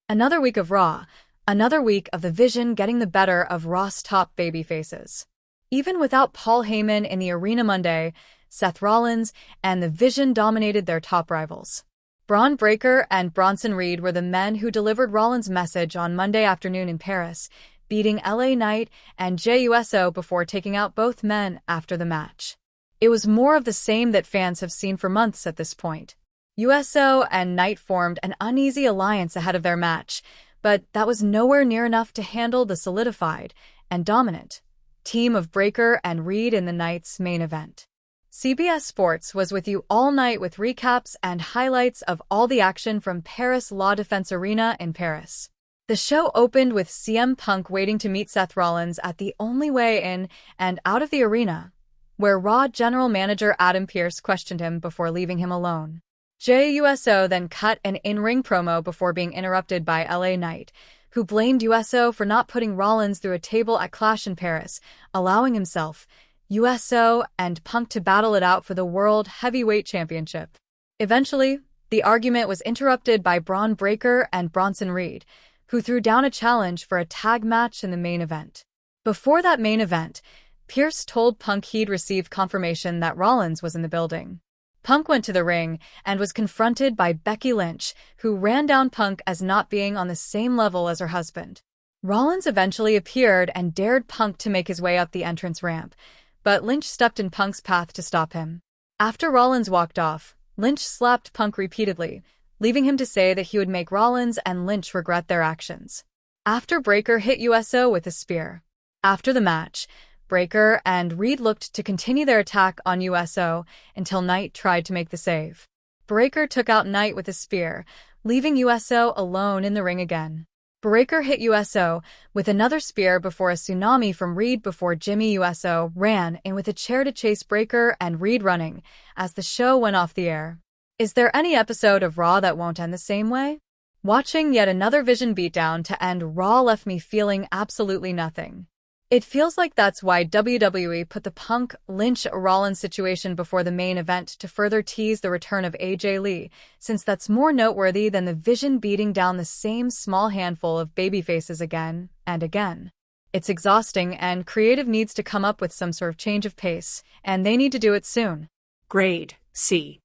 Another week of Raw, another week of the Vision getting the better of Raw's top babyfaces. Even without Paul Heyman in the arena Monday, Seth Rollins and the Vision dominated their top rivals. Braun Breaker and Bronson Reed were the men who delivered Rollins' message on Monday afternoon in Paris, beating Knight and Jey Uso before taking out both men after the match. It was more of the same that fans have seen for months at this point. Uso and Knight formed an uneasy alliance ahead of their match, but that was nowhere near enough to handle the solidified and dominant team of Breaker and Reed in the night's main event. CBS Sports was with you all night with recaps and highlights of all the action from Paris La Défense Arena in Paris. The show opened with CM Punk waiting to meet Seth Rollins at the only way in and out of the arena, where Raw general manager Adam Pearce questioned him before leaving him alone. Jey Uso then cut an in-ring promo before being interrupted by Knight, who blamed Uso for not putting Rollins through a table at Clash in Paris, allowing himself, Uso and Punk to battle it out for the World Heavyweight Championship. Eventually, the argument was interrupted by Braun Breaker and Bronson Reed, who threw down a challenge for a tag match in the main event. Before that main event, Pearce told Punk he'd received confirmation that Rollins was in the building. Punk went to the ring and was confronted by Becky Lynch, who ran down Punk as not being on the same level as her husband. Rollins eventually appeared and dared Punk to make his way up the entrance ramp, but Lynch stepped in Punk's path to stop him. After Rollins walked off, Lynch slapped Punk repeatedly, leaving him to say that he would make Rollins and Lynch regret their actions. After Breaker hit Uso with a spear. After the match, Breaker and Reed looked to continue their attack on Uso until Knight tried to make the save. Breaker took out Knight with a spear, leaving Uso alone in the ring again. Breaker hit Uso with another spear before a tsunami from Reed before Jimmy Uso ran in with a chair to chase Breaker and Reed running as the show went off the air. Is there any episode of Raw that won't end the same way? Watching yet another Vision beatdown to end Raw left me feeling absolutely nothing. It feels like that's why WWE put the Punk-Lynch-Rollins situation before the main event to further tease the return of AJ Lee, since that's more noteworthy than the Vision beating down the same small handful of babyfaces again and again. It's exhausting, and creative needs to come up with some sort of change of pace, and they need to do it soon. Grade C.